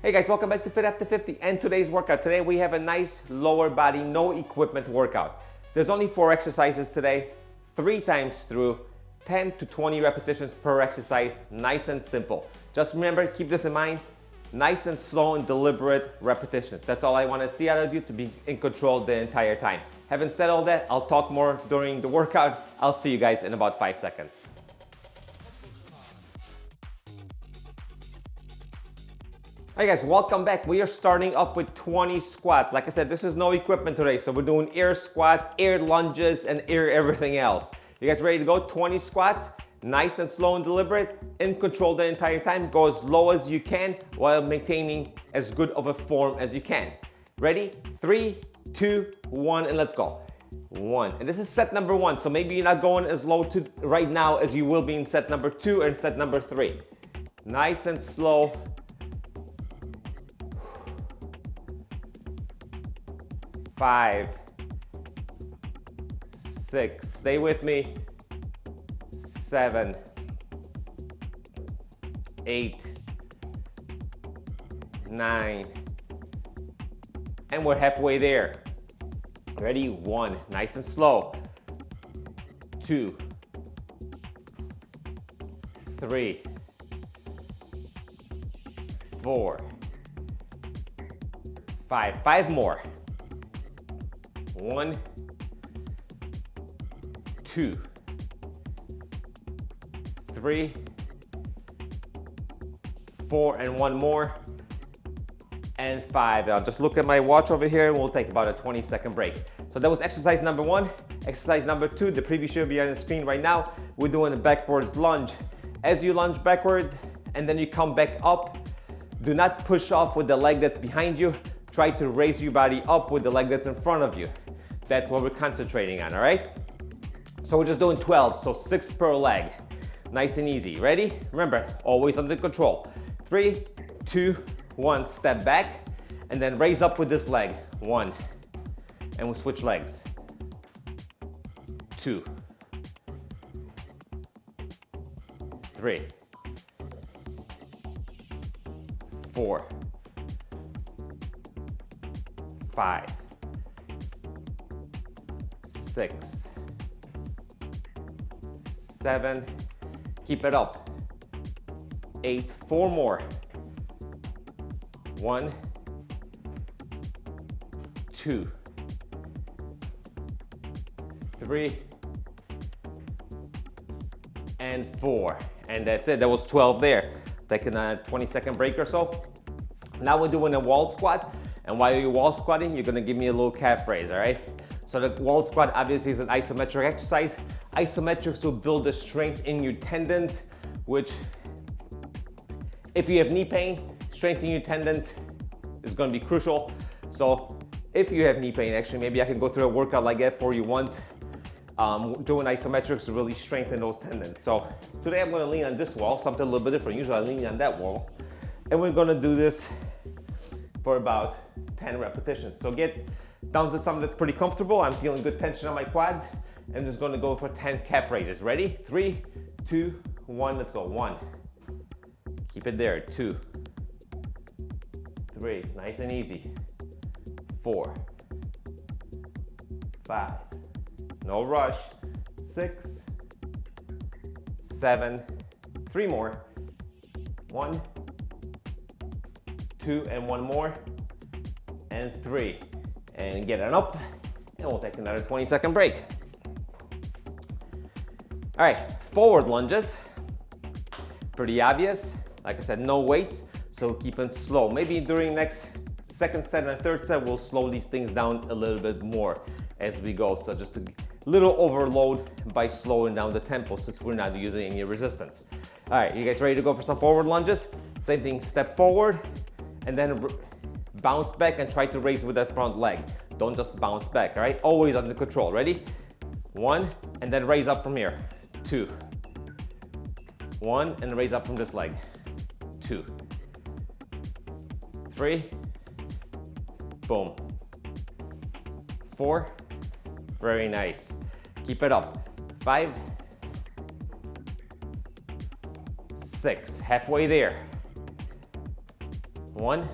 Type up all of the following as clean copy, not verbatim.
Hey guys, welcome back to Fit After 50 and today's workout. Today we have a nice lower body, no equipment workout. There's only 4 exercises today, 3 times through, 10 to 20 repetitions per exercise, nice and simple. Just remember, keep this in mind, nice and slow and deliberate repetitions. That's all I want to see out of you, to be in control the entire time. Having said all that, I'll talk more during the workout. I'll see you guys in about 5 seconds. Alright guys, welcome back. We are starting off with 20 squats. Like I said, this is no equipment today, so we're doing air squats, air lunges, and air everything else. You guys ready to go? 20 squats, nice and slow and deliberate, in control the entire time. Go as low as you can while maintaining as good of a form as you can. Ready? 3, 2, 1, and let's go. 1. And this is set number 1, so maybe you're not going as low right now as you will be in set number 2 and set number 3. Nice and slow. 5, 6, stay with me, 7, 8, 9, and we're halfway there. Ready? 1, nice and slow, 2, 3, 4, 5, 5 more. 1, 2, 3, 4, and 1 more, and 5. I'll just look at my watch over here and we'll take about a 20-second break. So that was exercise number 1. Exercise number 2, the preview should be on the screen right now. We're doing a backwards lunge. As you lunge backwards and then you come back up, do not push off with the leg that's behind you. Try to raise your body up with the leg that's in front of you. That's what we're concentrating on, all right? So we're just doing 12, so 6 per leg. Nice and easy. Ready? Remember, always under control. 3, 2, 1, step back, and then raise up with this leg. 1, and we'll switch legs. 2, 3, 4, 5, 6, 7, keep it up, 8, 4 more, 1, 2, 3, and 4, and that's it. That was 12 there. Taking a 20-second break or so. Now we're doing a wall squat, and while you're wall squatting, you're gonna give me a little calf raise, all right? So the wall squat obviously is an isometric exercise. Isometrics will build the strength in your tendons, which if you have knee pain, strengthening your tendons is gonna be crucial. So if you have knee pain, actually, maybe I can go through a workout like that for you once. Doing isometrics to really strengthen those tendons. So today I'm gonna lean on this wall, something a little bit different. Usually I lean on that wall. And we're gonna do this for about 10 repetitions. So get down to something that's pretty comfortable. I'm feeling good tension on my quads. I'm just gonna go for 10 calf raises. Ready? 3, 2, 1, let's go. 1, keep it there. 2, 3, nice and easy. 4, 5, no rush. 6, 7, 3 more. 1, 2, and 1 more, and 3. And get it up, and we'll take another 20-second break. All right, forward lunges. Pretty obvious. Like I said, no weights, so keep it slow. Maybe during next second set and third set, we'll slow these things down a little bit more as we go. So just a little overload by slowing down the tempo since we're not using any resistance. All right, you guys ready to go for some forward lunges? Same thing, step forward, and then bounce back and try to raise with that front leg. Don't just bounce back, all right? Always under control. Ready? 1, and then raise up from here. 2, 1, and raise up from this leg. 2, 3, boom. 4, very nice. Keep it up. 5, 6, halfway there. 1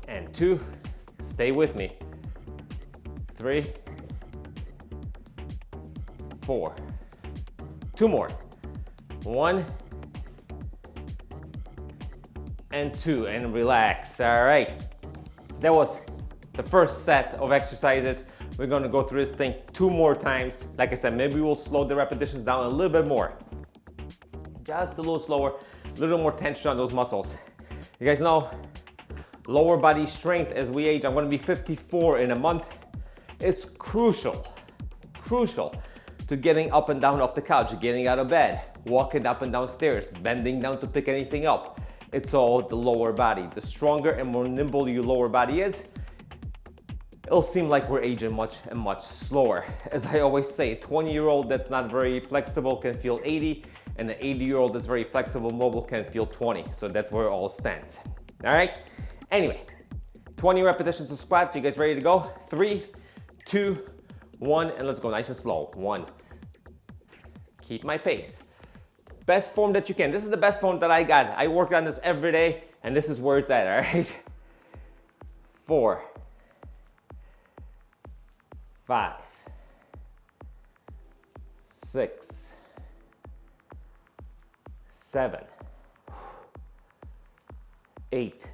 and 2. Stay with me. 3, 4. 2 more. 1 and 2, and relax. All right. That was the first set of exercises. We're gonna go through this thing 2 more times. Like I said, maybe we'll slow the repetitions down a little bit more. Just a little slower, a little more tension on those muscles. You guys know, lower body strength as we age, I'm gonna be 54 in a month, is crucial to getting up and down off the couch, getting out of bed, walking up and down stairs, bending down to pick anything up. It's all the lower body. The stronger and more nimble your lower body is, it'll seem like we're aging much and much slower. As I always say, a 20-year-old that's not very flexible can feel 80, and an 80-year-old that's very flexible, mobile can feel 20. So that's where it all stands. All right? Anyway, 20 repetitions of squats. You guys ready to go? 3, 2, 1, and let's go nice and slow. 1. Keep my pace. Best form that you can. This is the best form that I got. I work on this every day, and this is where it's at, all right? 4, 5, 6, 7, 8,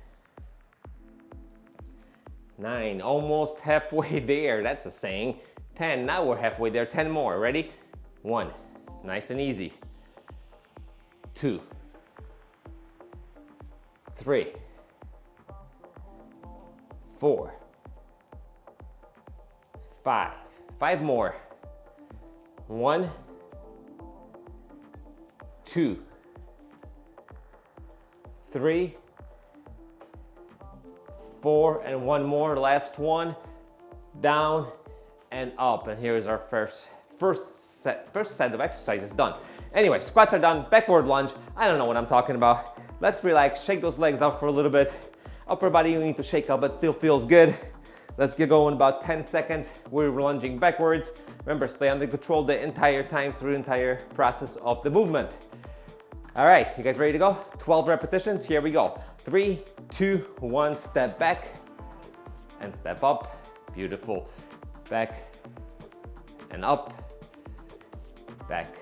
9, almost halfway there. That's a saying. 10, now we're halfway there. 10 more. Ready? 1, nice and easy. 2, 3, 4, 5. 5 more. 1, 2, 3, 4, and 1 more. Last one. Down and up. And here's our first set of exercises done. Anyway, squats are done. Backward lunge. I don't know what I'm talking about. Let's relax. Shake those legs out for a little bit. Upper body you need to shake out, but still feels good. Let's get going. About 10 seconds. We're lunging backwards. Remember, stay under control the entire time through the entire process of the movement. All right, you guys ready to go? 12 repetitions. Here we go. 3, 2, 1. Step back and step up. Beautiful. Back and up. Back,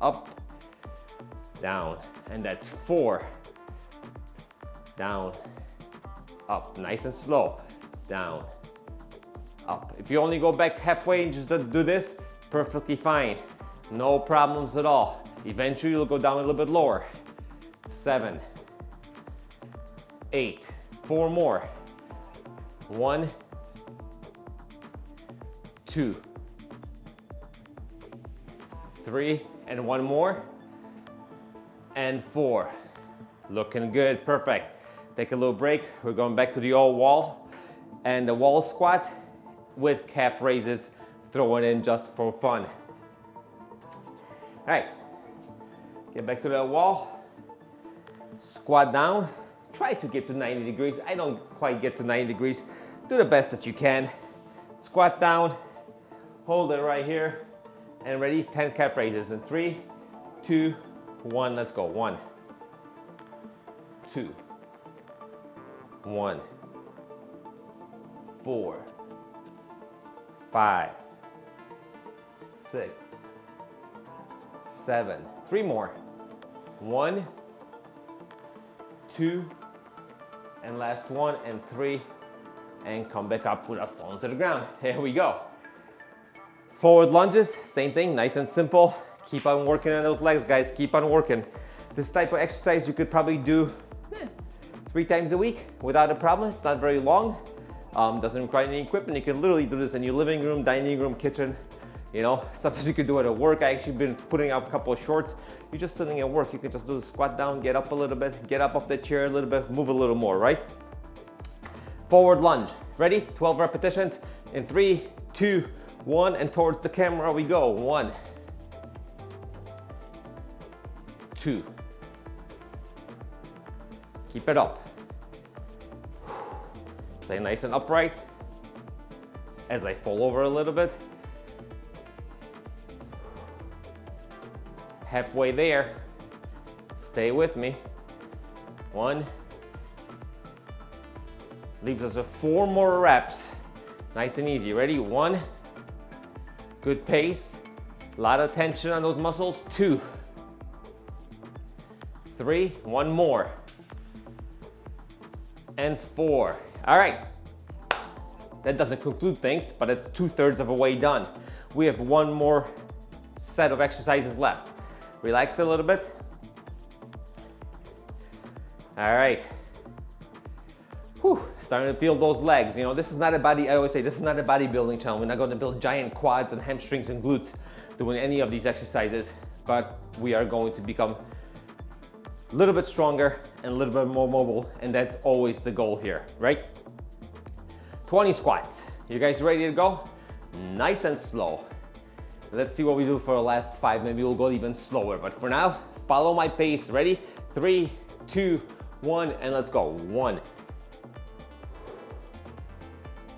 up, down, and that's 4. Down, up, nice and slow. Down, up. If you only go back halfway and just do this, perfectly fine. No problems at all. Eventually you'll go down a little bit lower. 7, 8, 4 more. 1, 2, 3, and 1 more, and 4. Looking good, perfect. Take a little break. We're going back to the old wall and the wall squat with calf raises thrown in just for fun. All right, get back to the wall, squat down. Try to get to 90 degrees. I don't quite get to 90 degrees. Do the best that you can. Squat down, hold it right here. And ready, 10 calf raises in 3, 2, 1, let's go. 1, 2, 1, 4, 5, 6, 7, 3 more. 1, 2, and last 1, and 3, and come back up without falling to the ground. Here we go. Forward lunges, same thing, nice and simple. Keep on working on those legs, guys, keep on working. This type of exercise you could probably do 3 times a week without a problem. It's not very long, doesn't require any equipment. You can literally do this in your living room, dining room, kitchen. You know, sometimes you could do it at work. I actually been putting out a couple of shorts. You're just sitting at work, you can just do the squat down, get up a little bit, get up off the chair a little bit, move a little more, right? Forward lunge, ready? 12 repetitions in 3, 2, 1, and towards the camera we go. 1, 2. Keep it up. Stay nice and upright as I fall over a little bit. Halfway there. Stay with me. 1. Leaves us with 4 more reps. Nice and easy. Ready? 1. Good pace. A lot of tension on those muscles. 2. 3. 1 more. And 4. All right. That doesn't conclude things, but it's 2/3 of a way done. We have 1 more set of exercises left. Relax a little bit. All right. Whew, starting to feel those legs. You know, this is not a I always say, this is not a bodybuilding channel. We're not going to build giant quads and hamstrings and glutes doing any of these exercises, but we are going to become a little bit stronger and a little bit more mobile, and that's always the goal here, right? 20 squats. You guys ready to go? Nice and slow. Let's see what we do for the last 5. Maybe we'll go even slower, but for now, follow my pace. Ready? 3, 2, 1, and let's go. 1,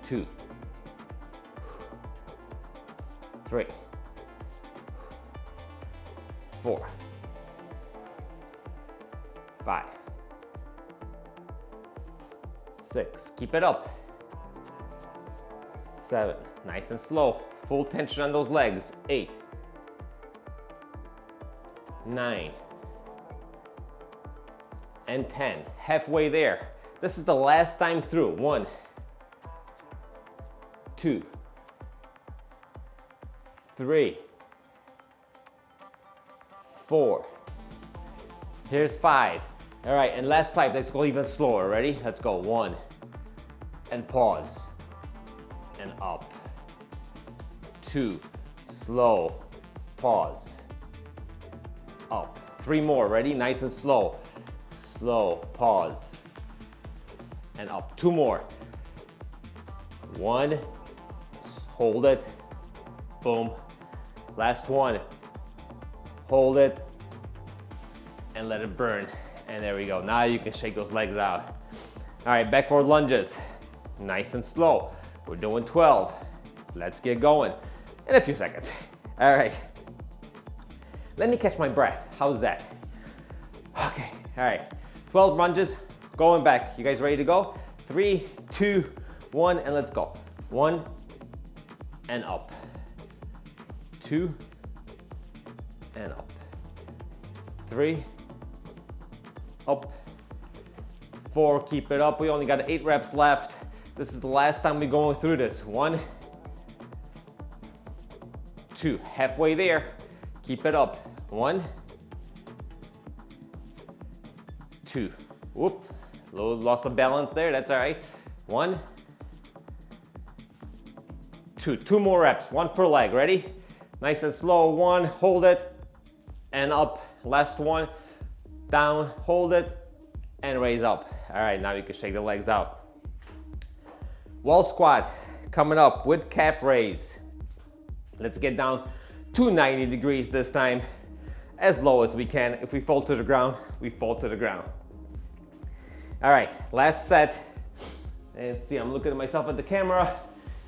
2, 3, 4, 5, 6. Keep it up. 7. Nice and slow. Full tension on those legs. 8, 9, and 10. Halfway there. This is the last time through. 1, 2, 3, 4. Here's 5. All right, and last 5. Let's go even slower. Ready? Let's go. 1, and pause, and up. 2, slow, pause, up. 3 more. Ready? Nice and slow. Slow, pause, and up. 2 more. 1, hold it, boom. Last 1, hold it, and let it burn. And there we go. Now you can shake those legs out. All right, back forward lunges. Nice and slow. We're doing 12. Let's get going in a few seconds. All right. Let me catch my breath. How's that? Okay, all right. 12 lunges, going back. You guys ready to go? 3, 2, 1, and let's go. 1, and up. 2, and up. 3, up. 4, keep it up. We only got 8 reps left. This is the last time we're going through this. 1, 2, halfway there. Keep it up. 1, 2. Whoop, little loss of balance there. That's all right. 1, 2. 2 more reps. 1 per leg. Ready? Nice and slow. 1, hold it, and up. Last 1, down, hold it, and raise up. All right, now you can shake the legs out. Wall squat coming up with calf raise. Let's get down to 90 degrees this time, as low as we can. If we fall to the ground, we fall to the ground. All right, last set. And see, I'm looking at myself at the camera.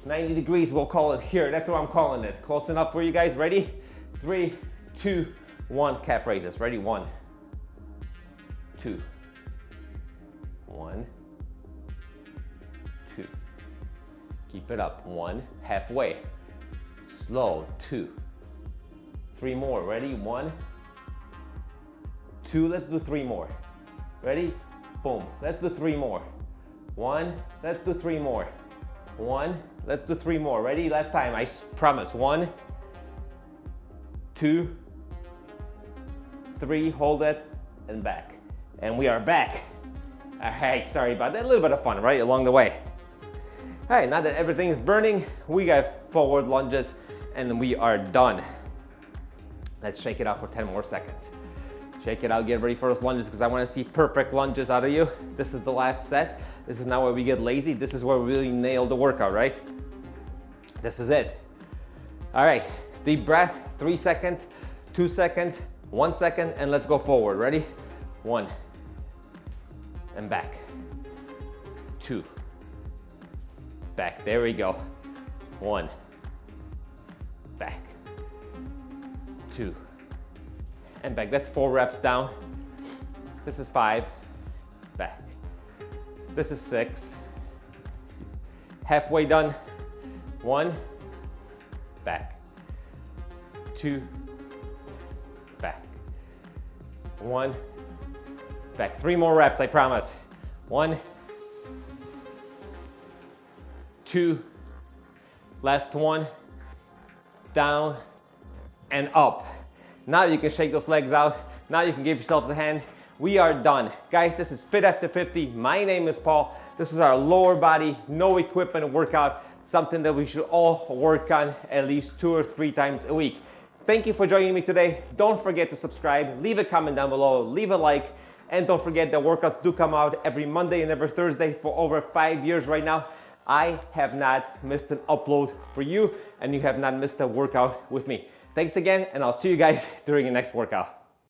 90 degrees, we'll call it here. That's what I'm calling it. Close enough for you guys. Ready? 3, 2, 1. Calf raises. Ready? 1, 2, 1, 2. Keep it up. 1, halfway. Slow. 2, 3 more. Ready? 1, 2. Let's do 3 more. Ready? Boom. Let's do 3 more. 1. Let's do 3 more. 1. Let's do 3 more. Ready? Last time. I promise. 1, 2, 3. Hold it and back. And we are back. All right. Sorry about that. A little bit of fun, right, along the way. All right. Now that everything is burning, we got forward lunges and we are done. Let's shake it out for 10 more seconds. Shake it out, get ready for those lunges because I want to see perfect lunges out of you. This is the last set. This is not where we get lazy. This is where we really nail the workout, right? This is it. All right, deep breath, 3 seconds, 2 seconds, 1 second, and let's go forward. Ready? 1, and back. 2, back. There we go. 1, back. 2, and back. That's 4 reps down. This is 5, This is 6. Halfway done. 1, back. 2, back. 1, back. 3 more reps, I promise. 1, 2, last one, down and up. Now you can shake those legs out. Now you can give yourselves a hand. We are done. Guys, this is Fit After 50. My name is Paul. This is our lower body, no equipment workout, something that we should all work on at least 2 or 3 times a week. Thank you for joining me today. Don't forget to subscribe, leave a comment down below, leave a like, and don't forget that workouts do come out every Monday and every Thursday for over 5 years right now. I have not missed an upload for you, and you have not missed a workout with me. Thanks again, and I'll see you guys during the next workout.